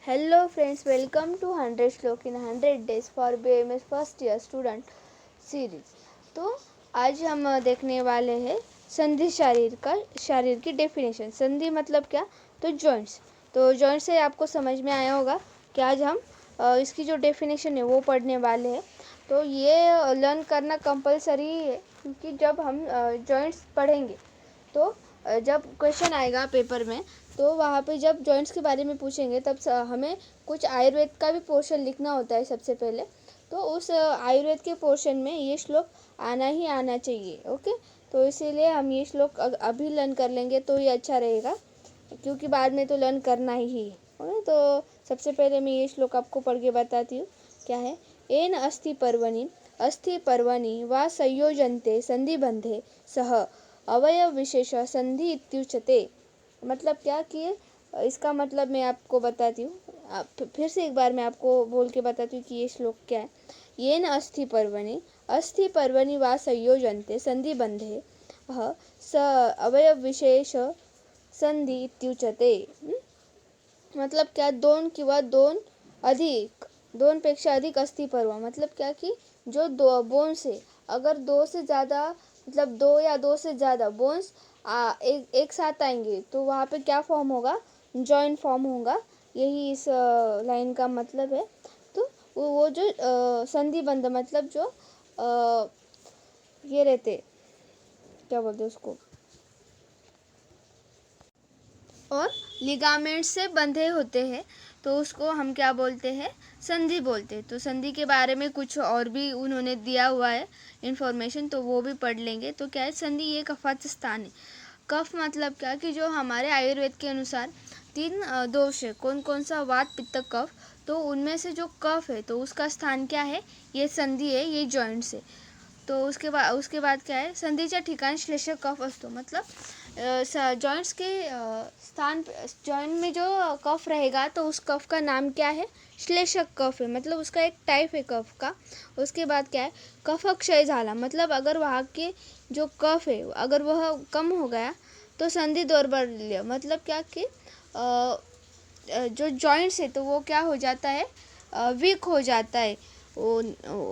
Hello friends, welcome to 100 श्लोक इन 100 days for BMS first year student series. तो आज हम देखने वाले हैं संधि शारीर की डेफिनेशन। संधि मतलब क्या? तो जॉइंट्स। तो जॉइंट से आपको समझ में आया होगा कि आज हम इसकी जो डेफिनेशन है वो पढ़ने वाले हैं। तो ये लर्न करना कंपलसरी है, क्योंकि जब हम जॉइंट्स पढ़ेंगे तो जब क्वेश्चन आएगा पेपर में तो वहाँ पे जब जॉइंट्स के बारे में पूछेंगे तब हमें कुछ आयुर्वेद का भी पोर्शन लिखना होता है सबसे पहले। तो उस आयुर्वेद के पोर्शन में ये श्लोक आना ही आना चाहिए। ओके, तो इसीलिए हम ये श्लोक अभी लर्न कर लेंगे तो ये अच्छा रहेगा, क्योंकि बाद में तो लर्न करना ही है। तो सबसे पहले मैं ये श्लोक आपको पढ़ के बताती हूँ क्या है। एन अस्थि पर्वणि वा संयोजन्ते संधिबंधे सह अवयव विशेष संधि इत्युच्यते। मतलब क्या कि इसका मतलब मैं आपको बताती हूँ। फिर से एक बार मैं आपको बोल के बताती हूँ कि ये श्लोक क्या है। येन अस्थि पर्वणि वा संयोजन्ते संधिबंधे स अवयव विशेष संधि इत्युच्यते। मतलब क्या? दोन पेक्षा अधिक अस्थि पर्व मतलब क्या कि जो दो बोन्स है, अगर दो से ज़्यादा मतलब दो या दो से ज़्यादा बोन्स एक साथ आएंगे तो वहाँ पे क्या फॉर्म होगा? जॉइंट फॉर्म होगा। यही इस लाइन का मतलब है। तो वो जो संधिबंध मतलब जो ये रहते, क्या बोलते उसको, और लिगामेंट से बंधे होते हैं तो उसको हम क्या बोलते हैं? संधि बोलते हैं। तो संधि के बारे में कुछ और भी उन्होंने दिया हुआ है इन्फॉर्मेशन, तो वो भी पढ़ लेंगे। तो क्या है? संधि ये कफात स्थान है। कफ मतलब क्या कि जो हमारे आयुर्वेद के अनुसार 3 दोष है। कौन कौन सा? वात पित्त कफ। तो उनमें से जो कफ है तो उसका स्थान क्या है? ये संधि है, ये जॉइंट्स है। तो उसके बाद क्या है? संधीच्या ठिकाणी श्लेष्मक कफ असतो। मतलब जॉइंट्स के स्थान जॉइंट में जो कफ रहेगा तो उस कफ का नाम क्या है? श्लेष्मक कफ है। मतलब उसका एक टाइप है कफ का। उसके बाद क्या है? कफ क्षय झाला मतलब अगर वहाँ के जो कफ है अगर वह कम हो गया तो संधि दौर्बल्य मतलब क्या कि जो जॉइंट्स है तो वो क्या हो जाता है? वीक हो जाता है, वो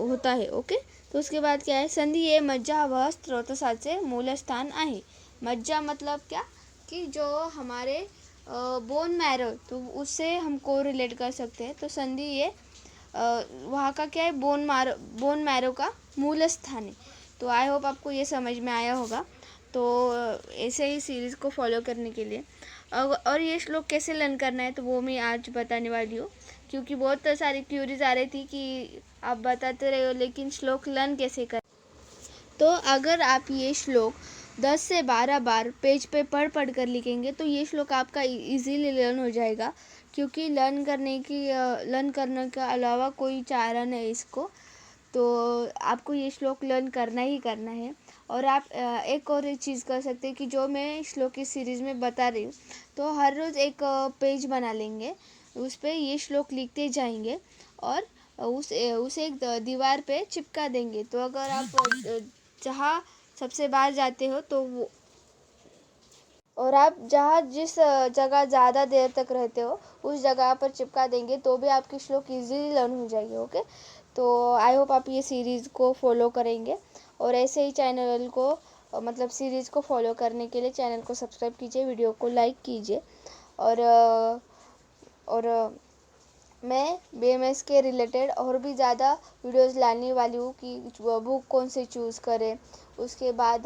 होता है। ओके, तो उसके बाद क्या है? संधि ये मज्जा व स्त्रोतसाचे मूल स्थान आहे। मज्जा मतलब क्या कि जो हमारे बोन मैरो, तो उससे हमको रिलेट कर सकते हैं। तो संधि ये वहाँ का क्या है? बोन मैरो का मूल स्थान है। तो आई होप आपको ये समझ में आया होगा। तो ऐसे ही सीरीज़ को फॉलो करने के लिए और ये श्लोक कैसे लर्न करना है तो वो मैं आज बताने वाली हूँ, क्योंकि बहुत सारी क्यूरीज आ रही थी कि आप बताते रहे हो लेकिन श्लोक लर्न कैसे कर। तो अगर आप ये श्लोक 10 से 12 बार पेज पे पढ़ कर लिखेंगे तो ये श्लोक आपका इजीली लर्न हो जाएगा, क्योंकि लर्न करने के अलावा कोई चारा नहीं इसको। तो आपको ये श्लोक लर्न करना ही करना है। और आप एक और चीज़ कर सकते हैं कि जो मैं श्लोक की सीरीज़ में बता रही हूँ, तो हर रोज़ एक पेज बना लेंगे, उस पर ये श्लोक लिखते जाएंगे और उसे एक दीवार पे चिपका देंगे। तो अगर आप जहाँ सबसे बाहर जाते हो तो वो, और आप जिस जगह ज़्यादा देर तक रहते हो उस जगह पर चिपका देंगे तो भी आपकी श्लोक इजीली लर्न हो जाएगी। ओके, तो आई होप आप ये सीरीज़ को फॉलो करेंगे। और ऐसे ही चैनल को मतलब सीरीज़ को फॉलो करने के लिए चैनल को सब्सक्राइब कीजिए, वीडियो को लाइक कीजिए। और मैं BMS के रिलेटेड और भी ज़्यादा वीडियोस लाने वाली हूँ कि बुक कौन से चूज़ करें, उसके बाद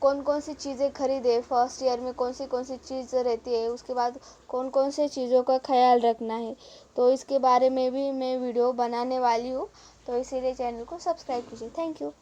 कौन कौन सी चीज़ें खरीदें, फर्स्ट ईयर में कौन सी चीज़ रहती है, उसके बाद कौन कौन से चीज़ों का ख्याल रखना है। तो इसके बारे में भी मैं वीडियो बनाने वाली हूँ। तो इसीलिए चैनल को सब्सक्राइब कीजिए। Thank you.